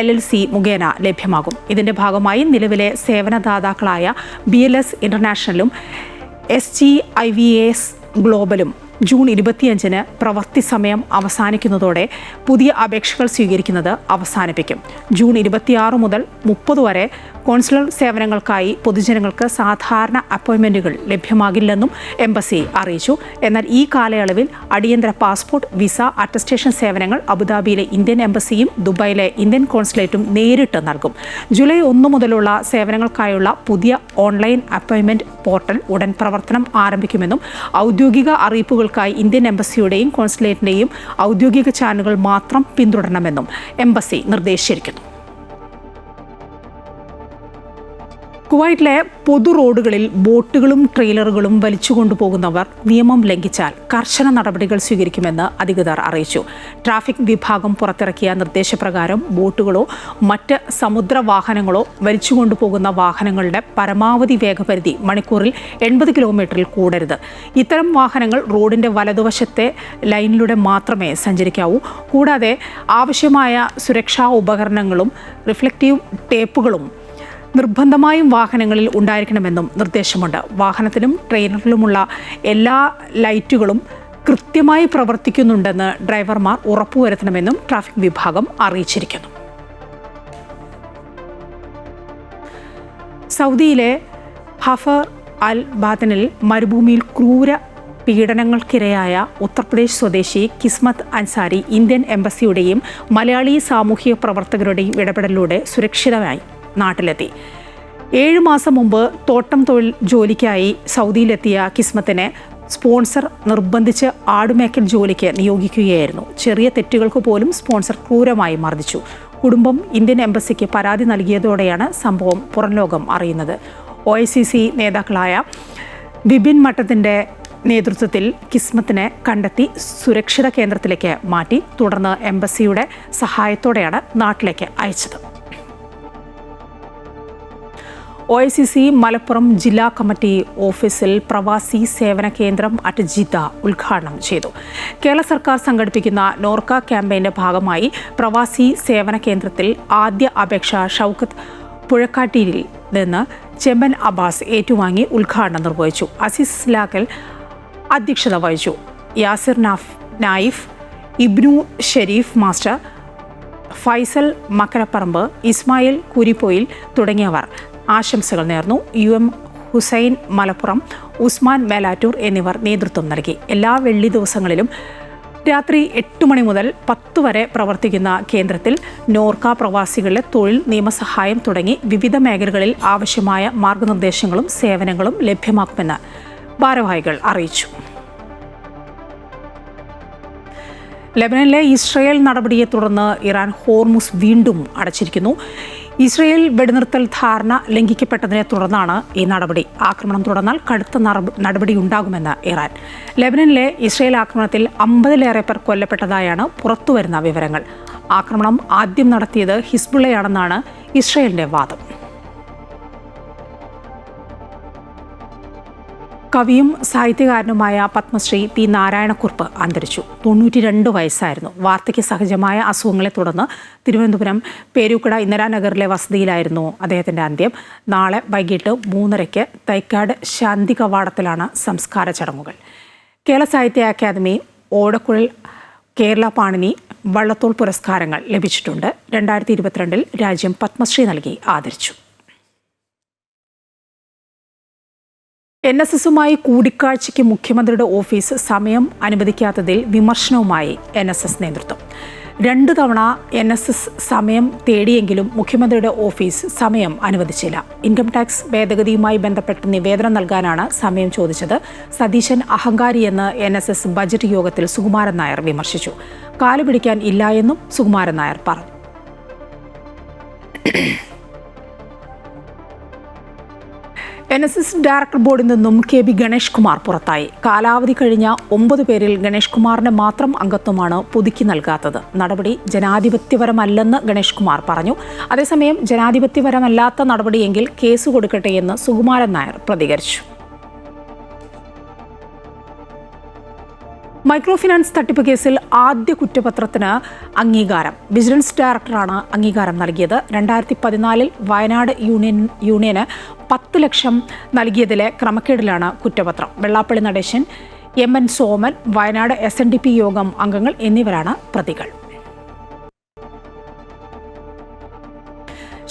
LLC മുഖേന ലഭ്യമാകും. ഇതിന്റെ ഭാഗമായി നിലവിലെ സേവനദാതാക്കളായ BLS ഇന്റർനാഷണലും SGIVAS ഗ്ലോബലും ജൂൺ 25-ന് പ്രവൃത്തി സമയം അവസാനിക്കുന്നതോടെ പുതിയ അപേക്ഷകൾ സ്വീകരിക്കുന്നത് അവസാനിപ്പിക്കും. ജൂൺ 26 മുതൽ 30 വരെ കോൺസുലർ സേവനങ്ങൾക്കായി പൊതുജനങ്ങൾക്ക് സാധാരണ അപ്പോയിന്റ്മെന്റുകൾ ലഭ്യമാകില്ലെന്നും എംബസി അറിയിച്ചു. എന്നാൽ ഈ കാലയളവിൽ അടിയന്തര പാസ്പോർട്ട്, വിസ, അറ്റസ്റ്റേഷൻ സേവനങ്ങൾ അബുദാബിയിലെ ഇന്ത്യൻ എംബസിയും ദുബായിലെ ഇന്ത്യൻ കോൺസുലേറ്റും നേരിട്ട് നൽകും. ജൂലൈ 1 മുതലുള്ള സേവനങ്ങൾക്കായുള്ള പുതിയ ഓൺലൈൻ അപ്പോയിന്റ്മെന്റ് പോർട്ടൽ ഉടൻ പ്രവർത്തനം ആരംഭിക്കുമെന്നും ഔദ്യോഗിക അറിയിപ്പുകൾക്കായി ഇന്ത്യൻ എംബസിയുടെയും കോൺസുലേറ്റിന്റെയും ഔദ്യോഗിക ചാനലുകൾ മാത്രം പിന്തുടരണമെന്നും എംബസി നിർദ്ദേശിച്ചിരിക്കുന്നു. കുവൈറ്റിലെ പൊതു റോഡുകളിൽ ബോട്ടുകളും ട്രെയിലറുകളും വലിച്ചുകൊണ്ടുപോകുന്നവർ നിയമം ലംഘിച്ചാൽ കർശന നടപടികൾ സ്വീകരിക്കുമെന്ന് അധികൃതർ അറിയിച്ചു. ട്രാഫിക് വിഭാഗം പുറത്തിറക്കിയ നിർദ്ദേശപ്രകാരം ബോട്ടുകളോ മറ്റ് സമുദ്ര വാഹനങ്ങളോ വലിച്ചുകൊണ്ടുപോകുന്ന വാഹനങ്ങളുടെ പരമാവധി വേഗപരിധി മണിക്കൂറിൽ 80 കിലോമീറ്ററിൽ കൂടരുത്. ഇത്തരം വാഹനങ്ങൾ റോഡിന്റെ വലതുവശത്തെ ലൈനിലൂടെ മാത്രമേ സഞ്ചരിക്കാവൂ. കൂടാതെ ആവശ്യമായ സുരക്ഷാ ഉപകരണങ്ങളും റിഫ്ലക്റ്റീവ് ടേപ്പുകളും നിർബന്ധമായും വാഹനങ്ങളിൽ ഉണ്ടായിരിക്കണമെന്നും നിർദ്ദേശമുണ്ട്. വാഹനത്തിലും ട്രെയിലറിലുമുള്ള എല്ലാ ലൈറ്റുകളും കൃത്യമായി പ്രവർത്തിക്കുന്നുണ്ടെന്ന് ഡ്രൈവർമാർ ഉറപ്പുവരുത്തണമെന്നും ട്രാഫിക് വിഭാഗം അറിയിച്ചിരിക്കുന്നു. സൗദിയിലെ ഹഫർ അൽ ബാത്തനിൽ മരുഭൂമിയിൽ ക്രൂര പീഡനങ്ങൾക്കിരയായ ഉത്തർപ്രദേശ് സ്വദേശി കിസ്മത്ത് അൻസാരി ഇന്ത്യൻ എംബസിയുടെയും മലയാളി സാമൂഹിക പ്രവർത്തകരുടെയും ഇടപെടലിലൂടെ സുരക്ഷിതമായി നാട്ടിലെത്തി. 7 മാസം മുമ്പ് തോട്ടം തൊഴിൽ ജോലിക്കായി സൗദിയിലെത്തിയ കിസ്മത്തിനെ സ്പോൺസർ നിർബന്ധിച്ച് ആടുമേക്കൽ ജോലിക്ക് നിയോഗിക്കുകയായിരുന്നു. ചെറിയ തെറ്റുകൾക്ക് പോലും സ്പോൺസർ ക്രൂരമായി മർദ്ദിച്ചു. കുടുംബം ഇന്ത്യൻ എംബസിക്ക് പരാതി നൽകിയതോടെയാണ് സംഭവം പുറംലോകം അറിയുന്നത്. OICC നേതാക്കളായ ബിപിൻ മട്ടത്തിന്റെ നേതൃത്വത്തിൽ കിസ്മത്തിനെ കണ്ടെത്തി സുരക്ഷിത കേന്ദ്രത്തിലേക്ക് മാറ്റി. തുടർന്ന് എംബസിയുടെ സഹായത്തോടെയാണ് നാട്ടിലേക്ക് അയച്ചത്. OICC മലപ്പുറം ജില്ലാ കമ്മിറ്റി ഓഫീസിൽ പ്രവാസി സേവന കേന്ദ്രം അറ്റ് ജിദ്ദ ഉദ്ഘാടനം ചെയ്തു. കേരള സർക്കാർ സംഘടിപ്പിക്കുന്ന നോർക്ക ക്യാമ്പയിന്റെ ഭാഗമായി പ്രവാസി സേവന കേന്ദ്രത്തിൽ ആദ്യ അപേക്ഷ ഷൗക്കത്ത് പുഴക്കാട്ടിയിൽ നിന്ന് ചെമ്പൻ അബ്ബാസ് ഏറ്റുവാങ്ങി ഉദ്ഘാടനം നിർവഹിച്ചു. അസീസ് ലാക്കൽ അധ്യക്ഷത വഹിച്ചു. യാസിർ നായിഫ്, ഇബ്നു ഷെരീഫ് മാസ്റ്റർ, ഫൈസൽ മക്കരപ്പറമ്പ്, ഇസ്മായിൽ കുരിപ്പോയിൽ തുടങ്ങിയവർ ആശംസകൾ നേർന്നു. UM ഹുസൈൻ മലപ്പുറം, ഉസ്മാൻ മേലാറ്റൂർ എന്നിവർ നേതൃത്വം നൽകി. എല്ലാ വെള്ളി ദിവസങ്ങളിലും രാത്രി 8 മണി മുതൽ 10 വരെ പ്രവർത്തിക്കുന്ന കേന്ദ്രത്തിൽ നോർക്ക പ്രവാസികളുടെ തൊഴിൽ, നിയമസഹായം തുടങ്ങി വിവിധ മേഖലകളിൽ ആവശ്യമായ മാർഗനിർദ്ദേശങ്ങളും സേവനങ്ങളും ലഭ്യമാക്കുമെന്ന് ഭാരവാഹികൾ അറിയിച്ചു. ലെബനനിലെ ഇസ്രയേൽ നടപടിയെ തുടർന്ന് ഇറാൻ ഹോർമുസ് വീണ്ടും അടച്ചിരിക്കുന്നു. ഇസ്രയേൽ വെടിനിർത്തൽ ധാരണ ലംഘിക്കപ്പെട്ടതിനെ തുടർന്നാണ് ഈ നടപടി. ആക്രമണം തുടർന്നാൽ കടുത്ത നടപടിയുണ്ടാകുമെന്ന് ഇറാൻ. ലെബനനിലെ ഇസ്രയേൽ ആക്രമണത്തിൽ 50-ലേറെ പേർ കൊല്ലപ്പെട്ടതായാണ് പുറത്തുവരുന്ന വിവരങ്ങൾ. ആക്രമണം ആദ്യം നടത്തിയത് ഹിസ്ബുള്ളയാണെന്നാണ് ഇസ്രയേലിന്റെ വാദം. കവിയും സാഹിത്യകാരനുമായ പത്മശ്രീ പി നാരായണക്കുറുപ്പ് അന്തരിച്ചു. 92 വയസ്സായിരുന്നു. വാർദ്ധക്യ സഹജമായ അസുഖങ്ങളെ തുടർന്ന് തിരുവനന്തപുരം പേരൂക്കട ഇന്ദിരാനഗറിലെ വസതിയിലായിരുന്നു അദ്ദേഹത്തിന്റെ അന്ത്യം. നാളെ വൈകിട്ട് 3:30 തൈക്കാട് ശാന്തി കവാടത്തിലാണ് സംസ്കാര ചടങ്ങുകൾ. കേരള സാഹിത്യ അക്കാദമി, ഓടക്കുഴൽ, കേരള പാണിനി, വള്ളത്തോൾ പുരസ്കാരങ്ങൾ ലഭിച്ചിട്ടുണ്ട്. 2022 രാജ്യം പത്മശ്രീ നൽകി ആദരിച്ചു. NSSുമായി കൂടിക്കാഴ്ചയ്ക്ക് മുഖ്യമന്ത്രിയുടെ ഓഫീസ് സമയം അനുവദിക്കാത്തതിൽ വിമർശനവുമായി NSS നേതൃത്വം. 2 തവണ NSS സമയം തേടിയെങ്കിലും മുഖ്യമന്ത്രിയുടെ ഓഫീസ് സമയം അനുവദിച്ചില്ല. ഇൻകം ടാക്സ് ഭേദഗതിയുമായി ബന്ധപ്പെട്ട് നിവേദനം നൽകാനാണ് സമയം ചോദിച്ചത്. സതീശൻ അഹങ്കാരിയെന്ന് NSS ബജറ്റ് യോഗത്തിൽ സുകുമാരൻ നായർ വിമർശിച്ചു. കാലുപിടിക്കാൻ ഇല്ല എന്നും സുകുമാരൻ നായർ പറഞ്ഞു. NSS ഡയറക്ടർ ബോർഡിൽ നിന്നും KB ഗണേഷ് കുമാർ പുറത്തായി. കാലാവധി കഴിഞ്ഞ 9 പേരിൽ ഗണേഷ് കുമാറിന്റെ മാത്രം അംഗത്വമാണ് പുതുക്കി നൽകാത്തത്. നടപടി ജനാധിപത്യപരമല്ലെന്ന് ഗണേഷ് കുമാർ പറഞ്ഞു. അതേസമയം ജനാധിപത്യപരമല്ലാത്ത നടപടിയെങ്കിൽ കേസ് കൊടുക്കട്ടെ എന്ന് സുകുമാരൻ നായർ പ്രതികരിച്ചു. മൈക്രോ ഫിനാൻസ് തട്ടിപ്പ് കേസിൽ ആദ്യ കുറ്റപത്രത്തിന് അംഗീകാരം. വിജിലൻസ് ഡയറക്ടറാണ് അംഗീകാരം നൽകിയത്. 2014 വയനാട് യൂണിയന് 10 ലക്ഷം നൽകിയതിലെ ക്രമക്കേടിലാണ് കുറ്റപത്രം. വെള്ളാപ്പള്ളി നടേശൻ, MN സോമൻ, വയനാട് SNDP യോഗം അംഗങ്ങൾ എന്നിവരാണ് പ്രതികൾ.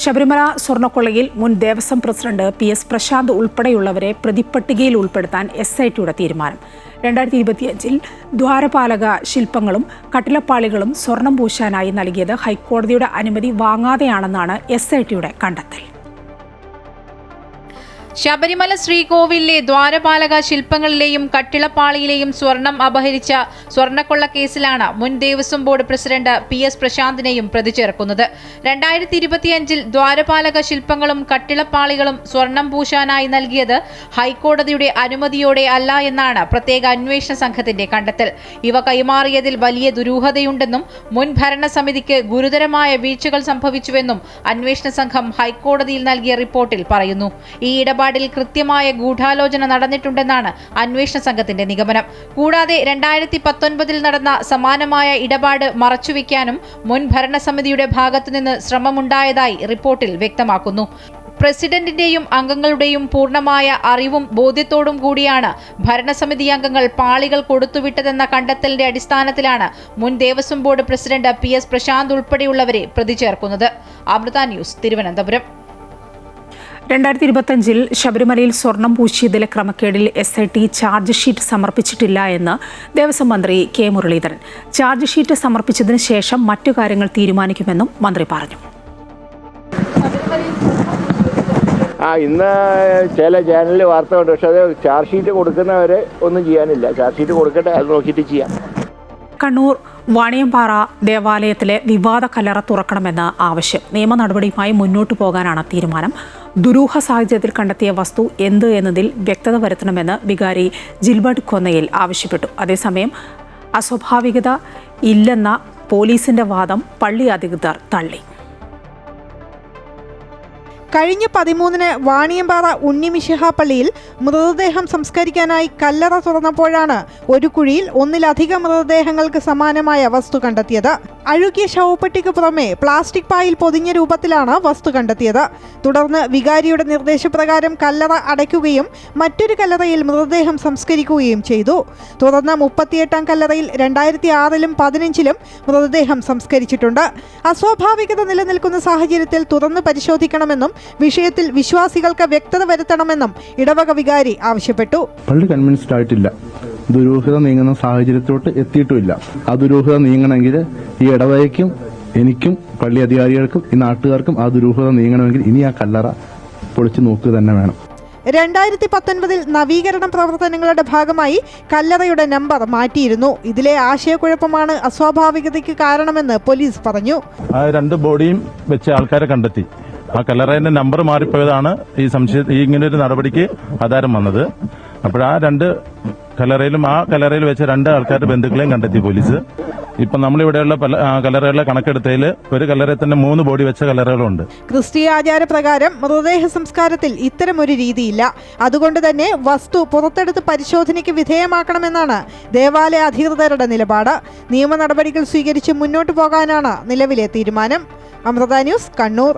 ശബരിമല സ്വർണ്ണക്കൊള്ളയിൽ മുൻ ദേവസ്വം പ്രസിഡന്റ് PS പ്രശാന്ത് ഉൾപ്പെടെയുള്ളവരെ പ്രതിപ്പട്ടികയിൽ ഉൾപ്പെടുത്താൻ SITയുടെ തീരുമാനം. 2025 ദ്വാരപാലക ശില്പങ്ങളും കട്ടിലപ്പാളികളും സ്വർണം പൂശാനായി നൽകിയത് ഹൈക്കോടതിയുടെ അനുമതി വാങ്ങാതെയാണെന്നാണ് SITയുടെ കണ്ടെത്തൽ. ശബരിമല ശ്രീകോവിലിലെ ദ്വാരപാലക ശില്പങ്ങളിലെയും കട്ടിളപ്പാളിയിലെയും സ്വർണം അപഹരിച്ച സ്വർണ്ണക്കൊള്ള കേസിലാണ് മുൻ ദേവസ്വം ബോർഡ് പ്രസിഡന്റ് PS പ്രശാന്തിനെയും പ്രതി ചേർക്കുന്നത്. 2025 ദ്വാരപാലക ശില്പങ്ങളും കട്ടിളപ്പാളികളും സ്വർണം പൂശാനായി നൽകിയത് ഹൈക്കോടതിയുടെ അനുമതിയോടെ അല്ല എന്നാണ് പ്രത്യേക അന്വേഷണ സംഘത്തിന്റെ കണ്ടെത്തൽ. ഇവ കൈമാറിയതിൽ വലിയ ദുരൂഹതയുണ്ടെന്നും മുൻ ഭരണസമിതിക്ക് ഗുരുതരമായ വീഴ്ചകൾ സംഭവിച്ചുവെന്നും അന്വേഷണ സംഘം ഹൈക്കോടതിയിൽ നൽകിയ റിപ്പോർട്ടിൽ പറയുന്നു. ഈ ഇടപാടിൽ കൃത്യമായ ഗൂഢാലോചന നടന്നിട്ടുണ്ടെന്നാണ് അന്വേഷണ സംഘത്തിന്റെ നിഗമനം. കൂടാതെ 2019 നടന്ന സമാനമായ ഇടപാട് മറച്ചുവെക്കാനും മുൻ ഭരണസമിതിയുടെ ഭാഗത്തുനിന്ന് ശ്രമമുണ്ടായതായി റിപ്പോർട്ടിൽ വ്യക്തമാക്കുന്നു. പ്രസിഡന്റിന്റെയും അംഗങ്ങളുടെയും പൂർണ്ണമായ അറിവും ബോധ്യത്തോടും കൂടിയാണ് ഭരണസമിതി അംഗങ്ങൾ പാളികൾ കൊടുത്തുവിട്ടതെന്ന കണ്ടെത്തലിന്റെ അടിസ്ഥാനത്തിലാണ് മുൻ Devaswom board president PS Prashanth ഉൾപ്പെടെയുള്ളവരെ പ്രതി ചേർക്കുന്നത്. അമൃത ന്യൂസ്, തിരുവനന്തപുരം. 2025 ശബരിമലയിൽ സ്വർണം പൂശിയതിലെ ക്രമക്കേടിൽ SIT ചാർജ് ഷീറ്റ് സമർപ്പിച്ചിട്ടില്ല എന്ന് ദേവസ്വം മന്ത്രി K മുരളീധരൻ. ചാർജ് ഷീറ്റ് സമർപ്പിച്ചതിന് ശേഷം മറ്റു കാര്യങ്ങൾ തീരുമാനിക്കുമെന്നും മന്ത്രി പറഞ്ഞു. ഇന്ന് ചില ചാനലിൽ വാർത്ത ഉണ്ട്, പക്ഷെ അത് ചാർജ് ഷീറ്റ് കൊടുക്കുന്നവരെ ഒന്നും ചെയ്യാനില്ല. ചാർജ് ഷീറ്റ് കൊടുക്കട്ടെ, അത് നോക്കിയിട്ട് ചെയ്യാം. കണ്ണൂർ വാണിയമ്പാറ ദേവാലയത്തിലെ വിവാദ കല്ലറ തുറക്കണമെന്ന ആവശ്യം. നിയമ നടപടിയുമായി മുന്നോട്ടു പോകാനാണ് തീരുമാനം. ദുരൂഹ സാഹചര്യത്തിൽ കണ്ടെത്തിയ വസ്തു എന്ത് എന്നതിൽ വ്യക്തത വരുത്തണമെന്ന് വികാരി ജിൽബർട്ട് കൊന്നയിൽ ആവശ്യപ്പെട്ടു. അതേസമയം അസ്വാഭാവികത ഇല്ലെന്ന പോലീസിന്റെ വാദം പള്ളി അധികൃതർ തള്ളി. കഴിഞ്ഞ 13-ന് വാണിയമ്പാറ ഉണ്ണിമിശിഹ പള്ളിയിൽ മൃതദേഹം സംസ്കരിക്കാനായി കല്ലറ തുറന്നപ്പോഴാണ് ഒരു കുഴിയിൽ ഒന്നിലധികം മൃതദേഹങ്ങൾക്ക് സമാനമായ വസ്തു കണ്ടെത്തിയത്. അഴുകിയ ശവപ്പെട്ടിക്ക് പുറമെ പ്ലാസ്റ്റിക് പായിൽ പൊതിഞ്ഞ രൂപത്തിലാണ് വസ്തു കണ്ടെത്തിയത്. തുടർന്ന് വികാരിയുടെ നിർദ്ദേശപ്രകാരം കല്ലറ അടയ്ക്കുകയും മറ്റൊരു കല്ലറയിൽ മൃതദേഹം സംസ്കരിക്കുകയും ചെയ്തു. തുടർന്ന് 38-ാം കല്ലറയിൽ 2006-ലും 2015-ലും മൃതദേഹം സംസ്കരിച്ചിട്ടുണ്ട്. അസ്വാഭാവികത നിലനിൽക്കുന്ന സാഹചര്യത്തിൽ തുറന്നു പരിശോധിക്കണമെന്നും വിഷയത്തിൽ വിശ്വാസികൾക്ക് വ്യക്തത വരുത്തണമെന്നും ഇടവക വികാരി ആവശ്യപ്പെട്ടു. പള്ളി കൺവിൻസ്ഡ് ആയിട്ടില്ല, ദുരൂഹത നീങ്ങുന്ന സാഹചര്യത്തോട്ട് എത്തിയിട്ടുമില്ല. ആ ദുരൂഹത നീങ്ങണമെങ്കിൽ ഈ ഇടവകയ്ക്കും എനിക്കും പള്ളി അധികാരികൾക്കും ഈ നാട്ടുകാർക്കും ആ ദുരൂഹത നീങ്ങണമെങ്കിൽ ഇനി ആ കല്ലറ പൊളിച്ചു നോക്കുക തന്നെ വേണം. 2019 നവീകരണ പ്രവർത്തനങ്ങളുടെ ഭാഗമായി കല്ലറയുടെ നമ്പർ മാറ്റിയിരുന്നു. ഇതിലെ ആശയക്കുഴപ്പമാണ് അസ്വാഭാവികതയ്ക്ക് കാരണമെന്ന് പോലീസ് പറഞ്ഞു. ആ 2 ബോഡിയും വെച്ച ആൾക്കാരെ കണ്ടെത്തി. ആ കല്ലറയുടെ നമ്പർ മാറിപ്പോയതാണ് ഈ ഇങ്ങനൊരു നടപടിക്ക് ആധാരം വന്നത്. അപ്പോൾ ആ 2 കല്ലറയിലും ആ കല്ലറയിൽ വെച്ച 2 ആൾക്കാരുടെ ബന്ധുക്കളെയും കണ്ടെത്തി പോലീസ്. ഇപ്പം നമ്മളിവിടെയുള്ള പല കല്ലറകളുടെ കണക്കെടുത്തതിൽ ഒരു കല്ലറയിൽ തന്നെ 3 ബോഡി വെച്ച കല്ലറകളുണ്ട്. ക്രിസ്തീയ ആചാരപ്രകാരം മൃതദേഹ സംസ്കാരത്തിൽ ഇത്തരമൊരു രീതിയില്ല. അതുകൊണ്ട് തന്നെ വസ്തു പുറത്തെടുത്ത് പരിശോധനയ്ക്ക് വിധേയമാക്കണമെന്നാണ് ദേവാലയ അധികൃതരുടെ നിലപാട്. നിയമ നടപടികൾ സ്വീകരിച്ച് മുന്നോട്ടു പോകാനാണ് നിലവിലെ തീരുമാനം. അമൃത ന്യൂസ്, കണ്ണൂർ.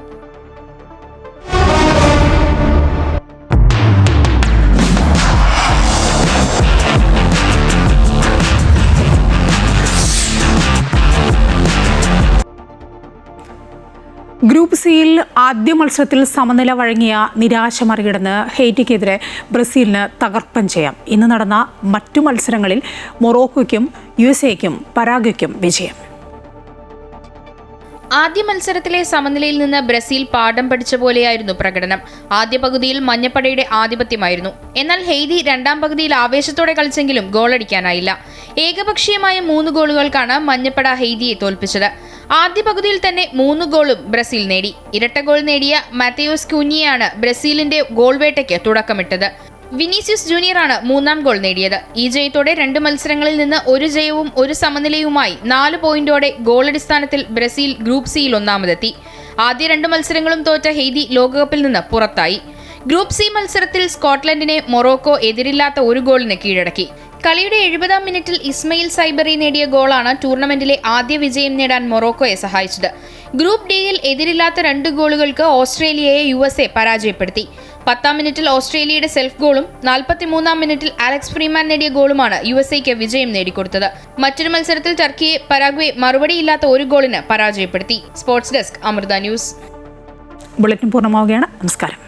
ഗ്രൂപ്പ് സിയിൽ ആദ്യ മത്സരത്തിൽ സമനില വഴങ്ങിയ നിരാശ മറികടന്ന് ഹെയ്റ്റിക്കെതിരെ ബ്രസീലിന് തകർപ്പൻ ജയം. ഇന്ന് നടന്ന മറ്റു മത്സരങ്ങളിൽ മൊറോക്കോയ്ക്കും USA-ക്കും പരാഗ്വയ്ക്കും വിജയം. ആദ്യ മത്സരത്തിലെ സമനിലയിൽ നിന്ന് ബ്രസീൽ പാഠം പഠിച്ച പോലെയായിരുന്നു പ്രകടനം. ആദ്യ പകുതിയിൽ മഞ്ഞപ്പടയുടെ ആധിപത്യമായിരുന്നു. എന്നാൽ ഹെയ്തി രണ്ടാം പകുതിയിൽ ആവേശത്തോടെ കളിച്ചെങ്കിലും ഗോളടിക്കാനായില്ല. ഏകപക്ഷീയമായ 3 ഗോളുകൾക്കാണ് മഞ്ഞപ്പട ഹെയ്തിയെ തോൽപ്പിച്ചത്. ആദ്യ പകുതിയിൽ തന്നെ 3 ഗോളും ബ്രസീൽ നേടി. ഇരട്ട ഗോൾ നേടിയ മാത്തയോസ് കുഞ്ഞിയാണ് ബ്രസീലിന്റെ ഗോൾ വേട്ടയ്ക്ക് തുടക്കമിട്ടത്. വിനീഷ്യസ് ജൂനിയറാണ് 3ാം ഗോൾ നേടിയത്. ഈ ജയത്തോടെ 2 മത്സരങ്ങളിൽ നിന്ന് 1 ജയവും 1 സമനിലയുമായി 4 പോയിന്റോടെ ഗോളടിസ്ഥാനത്തിൽ ബ്രസീൽ ഗ്രൂപ്പ് സിയിൽ ഒന്നാമതെത്തി. ആദ്യ 2 മത്സരങ്ങളും തോറ്റ ഹെയ്തി ലോകകപ്പിൽ നിന്ന് പുറത്തായി. ഗ്രൂപ്പ് സി മത്സരത്തിൽ സ്കോട്ട്ലൻഡിനെ മൊറോക്കോ എതിരില്ലാത്ത 1 ഗോളിന് കീഴടക്കി. കളിയുടെ 70-ാം മിനിറ്റിൽ ഇസ്മയിൽ സൈബറി നേടിയ ഗോളാണ് ടൂർണമെന്റിലെ ആദ്യ വിജയം നേടാൻ മൊറോക്കോയെ സഹായിച്ചത്. ഗ്രൂപ്പ് ഡിയിൽ എതിരില്ലാത്ത 2 ഗോളുകൾക്ക് ഓസ്ട്രേലിയയെ USA പരാജയപ്പെടുത്തി. 10-ാം മിനിറ്റിൽ ഓസ്ട്രേലിയയുടെ സെൽഫ് ഗോളും 43-ാം മിനിറ്റിൽ അലക്സ് ഫ്രീമാൻ നേടിയ ഗോളുമാണ് USA-ക്ക് വിജയം നേടിക്കൊടുത്തത്. മറ്റൊരു മത്സരത്തിൽ ടർക്കിയെ പരാഗ്വേ മറുപടിയില്ലാത്ത 1 ഗോളിന് പരാജയപ്പെടുത്തി. Sports desk, Amrita news. Bulletin പൂർണ്ണമാവുകയാണ്. നമസ്കാരം.